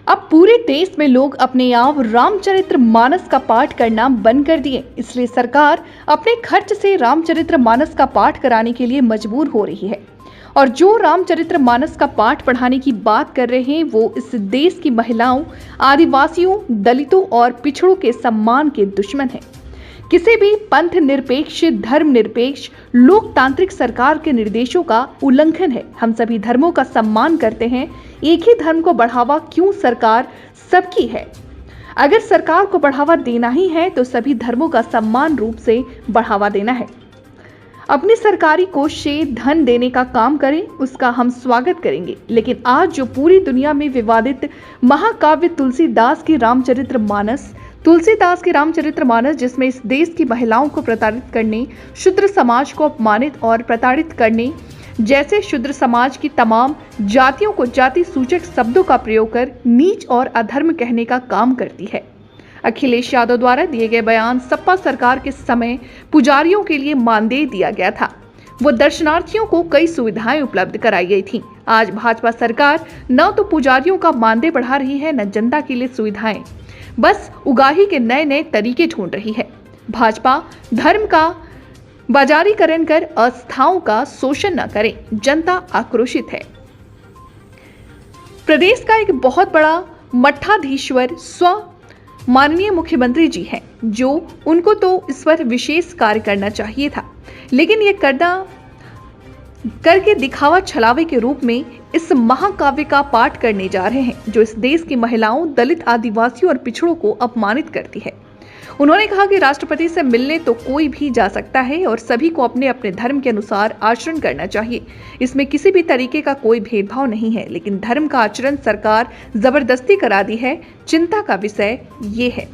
अब पूरे देश में लोग अपने आप रामचरित्र मानस का पाठ करना बंद कर दिए। इसलिए सरकार अपने खर्च से रामचरित्र मानस का पाठ कराने के लिए मजबूर हो रही है। और जो रामचरित्र मानस का पाठ पढ़ाने की बात कर रहे हैं वो इस देश की महिलाओं, आदिवासियों, दलितों और पिछड़ों के सम्मान के दुश्मन हैं। किसी भी पंथ निरपेक्ष, धर्म निरपेक्ष, लोकतांत्रिक सरकार के निर्देशों का उल्लंघन है। हम सभी धर्मों का सम्मान करते हैं, एक ही धर्म को बढ़ावा क्यों? सरकार सबकी है। अगर सरकार को बढ़ावा देना ही है तो सभी धर्मों का समान रूप से बढ़ावा देना है। अपनी सरकारी कोष से धन देने का काम करें, उसका हम स्वागत करेंगे। लेकिन आज जो पूरी दुनिया में विवादित महाकाव्य तुलसीदास की रामचरित्र मानस, जिसमें इस देश की महिलाओं को प्रताड़ित करने, शूद्र समाज को अपमानित और प्रताड़ित करने जैसे शूद्र समाज की तमाम जातियों को जाति सूचक शब्दों का प्रयोग कर नीच और अधर्म कहने का काम करती है। अखिलेश यादव द्वारा दिए गए बयान सपा सरकार के समय पुजारियों के लिए मानदेय दिया गया था। वो दर्शनार्थियों को कई सुविधाएं उपलब्ध कराई गई थी। आज भाजपा सरकार न तो पुजारियों का मानदेय बढ़ा रही है, न जनता के लिए सुविधाएं, बस उगाही के नए नए तरीके ढूंढ रही है। भाजपा धर्म का बाजारीकरण कर आस्थाओं का शोषण न करे, जनता आक्रोशित है। प्रदेश का एक बहुत बड़ा मठाधीश्वर माननीय मुख्यमंत्री जी हैं, जो उनको तो इस पर विशेष कार्य करना चाहिए था, लेकिन ये करके दिखावा छलावे के रूप में इस महाकाव्य का पाठ करने जा रहे हैं, जो इस देश की महिलाओं, दलित, आदिवासियों और पिछड़ों को अपमानित करती है। उन्होंने कहा कि राष्ट्रपति से मिलने तो कोई भी जा सकता है और सभी को अपने अपने धर्म के अनुसार आचरण करना चाहिए। इसमें किसी भी तरीके का कोई भेदभाव नहीं है, लेकिन धर्म का आचरण सरकार जबरदस्ती करा दी है। चिंता का विषय ये है।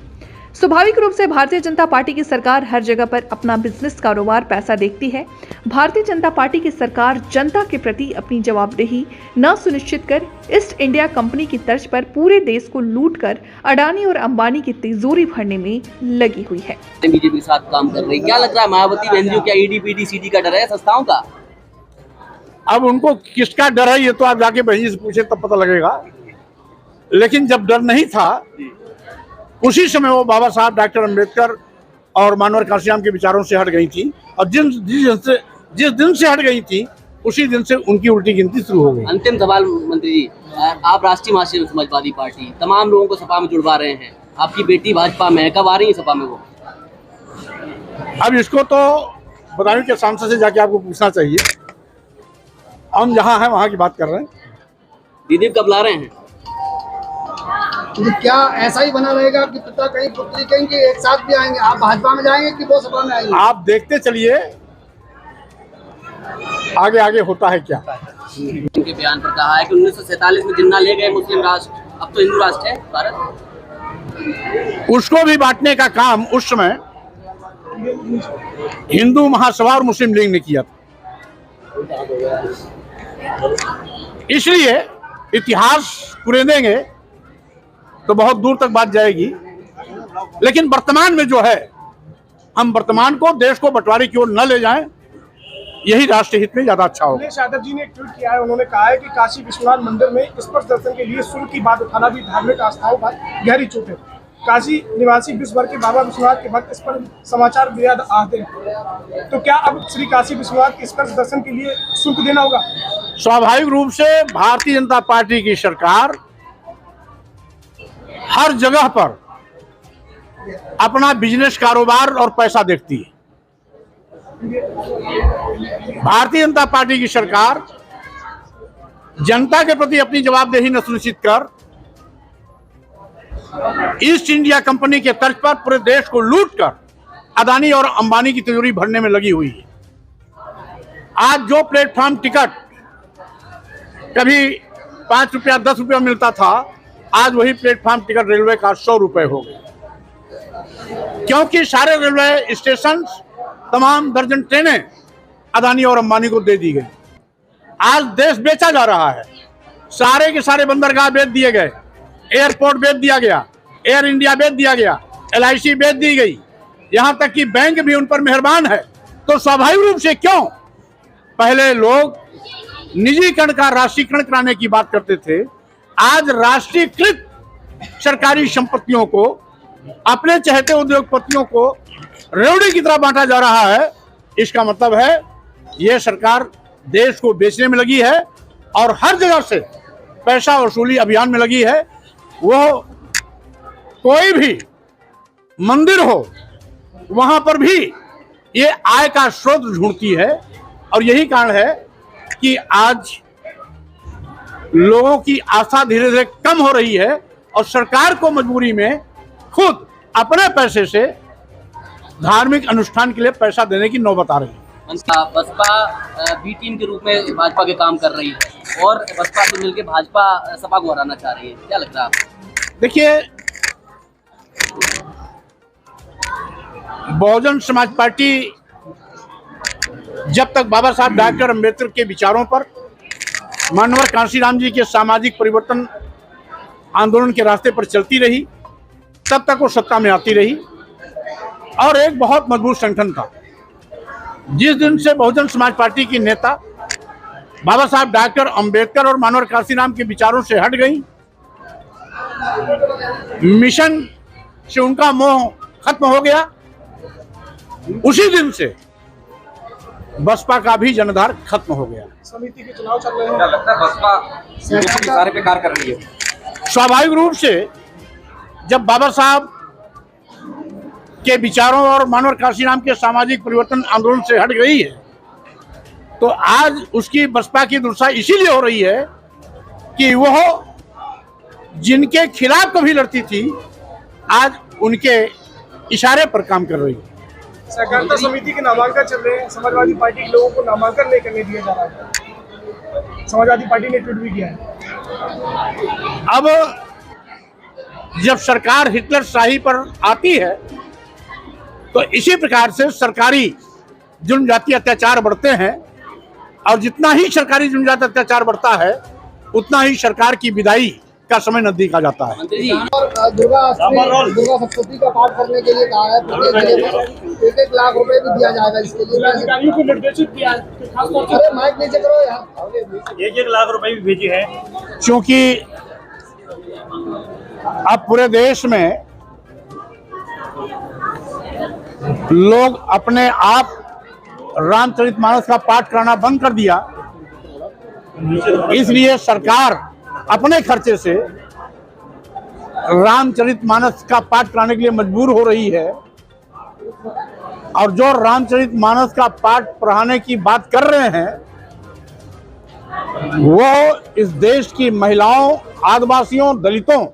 स्वाभाविक रूप से भारतीय जनता पार्टी की सरकार हर जगह पर अपना बिजनेस, कारोबार, पैसा देखती है। भारतीय जनता पार्टी की सरकार जनता के प्रति अपनी जवाबदेही न सुनिश्चित कर ईस्ट इंडिया कंपनी की तर्ज पर पूरे देश को लूट कर अडानी और अंबानी की तिजोरी भरने में लगी हुई है। बीजेपी के साथ काम कर रही, क्या लग रहा है मायावती बहन जी, क्या ईडी, पीडी, सीडी का डर है संस्थाओं का? अब उनको किसका डर है ये तो आप जाके बहन जी से पूछे तब पता लगेगा। लेकिन जब डर नहीं था उसी समय वो बाबा साहब डॉक्टर अम्बेडकर और मानवर काशीराम के विचारों से हट गई थी, और जिस दिन से हट गई थी उसी दिन से उनकी उल्टी गिनती शुरू हो गई। अंतिम सवाल मंत्री जी, आप राष्ट्रीय महासचिव समाजवादी पार्टी, तमाम लोगों को सपा में जुड़वा रहे हैं, आपकी बेटी भाजपा में, कब आ रही है सपा में वो? अब इसको तो बदायूं के सांसद से जाके आपको पूछना चाहिए। हम जहाँ हैं वहाँ की बात कर रहे हैं। दीदी कब ला रहे हैं? तो क्या ऐसा ही बना रहेगा कि पिता कहीं पुत्री कहीं कि एक साथ भी आएंगे? आप भाजपा में जाएंगे कि वो सपा में आएंगे? आप देखते चलिए आगे आगे होता है क्या। उनके बयान पर कहा है कि 1947 में जिन्ना ले गए मुस्लिम राष्ट्र, अब तो हिंदू राष्ट्र है भारत। उसको भी बांटने का काम उस समय हिंदू महासभा और मुस्लिम लीग ने किया था। इसलिए इतिहास कुरेदेंगे तो बहुत दूर तक बात जाएगी। लेकिन वर्तमान में जो है, हम वर्तमान को, देश को बंटवारे की ओर न ले जाएं, यही राष्ट्रीय हित में ज्यादा अच्छा होगा। अखिलेश यादव जी ने एक ट्वीट किया है, उन्होंने कहा है कि काशी विश्वनाथ मंदिर में स्पर्श दर्शन के लिए शुल्क की बात उठाना भी धार्मिक आस्थाओं पर गहरी चोट है। काशी निवासी विश्व भर के बाबा विश्वनाथ के भक्त इस पर समाचार बेहद आहते हैं, तो क्या अब श्री काशी विश्वनाथ के स्पर्श दर्शन के लिए शुल्क देना होगा? स्वाभाविक रूप से भारतीय जनता पार्टी की सरकार हर जगह पर अपना बिजनेस, कारोबार और पैसा देखती है। भारतीय जनता पार्टी की सरकार जनता के प्रति अपनी जवाबदेही न सुनिश्चित कर ईस्ट इंडिया कंपनी के तर्ज पर पूरे देश को लूटकर अदानी और अंबानी की तिजोरी भरने में लगी हुई है। आज जो प्लेटफॉर्म टिकट कभी 5 रुपया 10 रुपया मिलता था, आज वही प्लेटफॉर्म टिकट रेलवे का 100 रुपए हो गया, क्योंकि सारे रेलवे स्टेशन, तमाम दर्जन ट्रेनें अदानी और अंबानी को दे दी गई। आज देश बेचा जा रहा है, सारे के सारे बंदरगाह बेच दिए गए, एयरपोर्ट बेच दिया गया, एयर इंडिया बेच दिया गया, LIC बेच दी गई, यहां तक कि बैंक भी उन पर मेहरबान है। तो स्वाभाविक रूप से क्यों पहले लोग निजीकरण का राष्ट्रीयकरण कराने की बात करते थे, आज राष्ट्रीयकृत सरकारी संपत्तियों को अपने चहेते उद्योगपतियों को रेवड़ी की तरह बांटा जा रहा है, इसका मतलब है यह सरकार देश को बेचने में लगी है और हर जगह से पैसा वसूली अभियान में लगी है। वो कोई भी मंदिर हो वहां पर भी ये आय का स्रोत ढूंढती है और यही कारण है कि आज लोगों की आस्था धीरे धीरे कम हो रही है और सरकार को मजबूरी में खुद अपने पैसे से धार्मिक अनुष्ठान के लिए पैसा देने की नौबत आ रही है। बसपा बी टीम के रूप में भाजपा के काम कर रही है और बसपा से मिलकर भाजपा सपा को हराना चाह रही है, क्या लगता है आपको? देखिए, बहुजन समाज पार्टी जब तक बाबा साहब डॉक्टर अम्बेडकर के विचारों पर, मानवर कांशीराम जी के सामाजिक परिवर्तन आंदोलन के रास्ते पर चलती रही, तब तक वो सत्ता में आती रही और एक बहुत मजबूत संगठन था। जिस दिन से बहुजन समाज पार्टी की नेता बाबा साहब डॉक्टर अम्बेडकर और मानवर कांशीराम के विचारों से हट गई, मिशन से उनका मोह खत्म हो गया, उसी दिन से बसपा का भी जनधार खत्म हो गया। समिति के चुनाव चल रहे हैं, क्या लगता है बसपा इशारे पे कार्य कर रही है? स्वाभाविक रूप से जब बाबा साहब के विचारों और मानवर कांशीराम के सामाजिक परिवर्तन आंदोलन से हट गई है, तो आज उसकी बसपा की दुर्दशा इसीलिए हो रही है कि वह जिनके खिलाफ कभी लड़ती थी आज उनके इशारे पर काम कर रही है। सहकारिता समिति के नामांकन चल रहे हैं, समाजवादी पार्टी के लोगों को नामांकन नहीं करने दिया जा रहा है, समाजवादी पार्टी ने ट्वीट भी किया है। अब जब सरकार हिटलर शाही पर आती है तो इसी प्रकार से सरकारी जुल्म जाति अत्याचार बढ़ते हैं और जितना ही सरकारी जुल्म जाति अत्याचार बढ़ता है उतना ही सरकार की विदाई का समय नजदीक आ जाता है। मंत्री जी, और दुर्गा सप्तशती का पाठ करने के लिए कहा है, प्रत्येक जिले में 1-1 लाख रुपए भी दिया जाएगा इसके लिए। अधिकारियों को निर्देशित किया है कि खासतौर से अरे माइक नीचे करो यार। 1-1 लाख रुपए भी भेजे हैं। क्योंकि अब पूरे देश में लोग अपने आप रामचरितमानस का पाठ कराना बंद कर दिया, इसलिए सरकार अपने खर्चे से रामचरितमानस का पाठ कराने के लिए मजबूर हो रही है। और जो रामचरितमानस का पाठ पढ़ाने की बात कर रहे हैं वो इस देश की महिलाओं, आदिवासियों, दलितों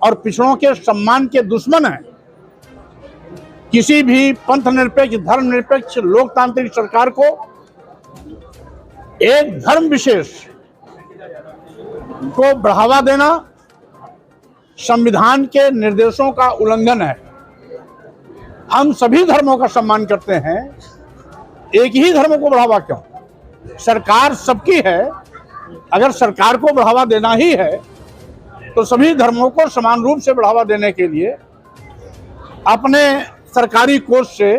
और पिछड़ों के सम्मान के दुश्मन हैं। किसी भी पंथ निरपेक्ष, धर्म निरपेक्ष, लोकतांत्रिक सरकार को एक धर्म विशेष को बढ़ावा देना संविधान के निर्देशों का उल्लंघन है। हम सभी धर्मों का सम्मान करते हैं, एक ही धर्म को बढ़ावा क्यों? सरकार सबकी है, अगर सरकार को बढ़ावा देना ही है तो सभी धर्मों को समान रूप से बढ़ावा देने के लिए अपने सरकारी कोष से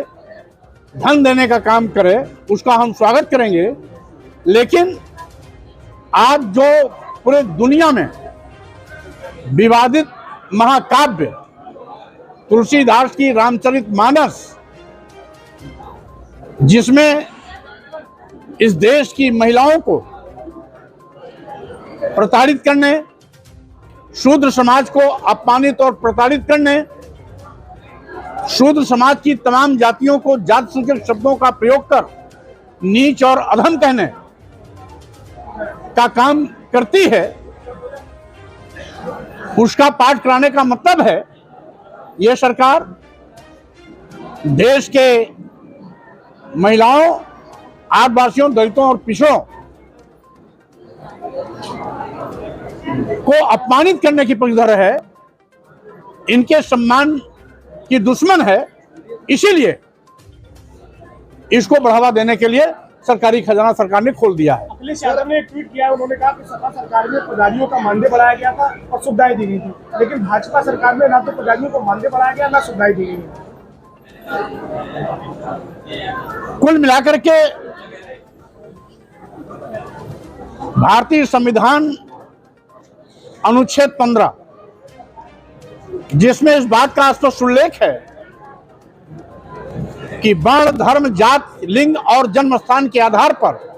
धन देने का काम करे, उसका हम स्वागत करेंगे। लेकिन आज जो पूरे दुनिया में विवादित महाकाव्य तुलसीदास की रामचरितमानस, जिसमें इस देश की महिलाओं को प्रताड़ित करने, शूद्र समाज को अपमानित और प्रताड़ित करने, शूद्र समाज की तमाम जातियों को जात सूचक शब्दों का प्रयोग कर नीच और अधम कहने का काम करती है, उसका पाठ कराने का मतलब है यह सरकार देश के महिलाओं, आदिवासियों, दलितों और पिछड़ों को अपमानित करने की पक्षधर है, इनके सम्मान की दुश्मन है। इसीलिए इसको बढ़ावा देने के लिए सरकारी खजाना सरकार ने खोल दिया है। अखिलेश यादव ने ट्वीट किया है, उन्होंने कहा कि सपा सरकार में पुजारियों का मानदेय बढ़ाया गया था और सुविधाएं दी गई थी, लेकिन भाजपा सरकार में ना तो पुजारियों को मानदेय बढ़ाया गया ना सुविधाएं दी गई। कुल मिलाकर के भारतीय संविधान अनुच्छेद 15 जिसमें इस बात का स्पष्ट उल्लेख है कि वर्ण, धर्म, जात, लिंग और जन्म स्थान के आधार पर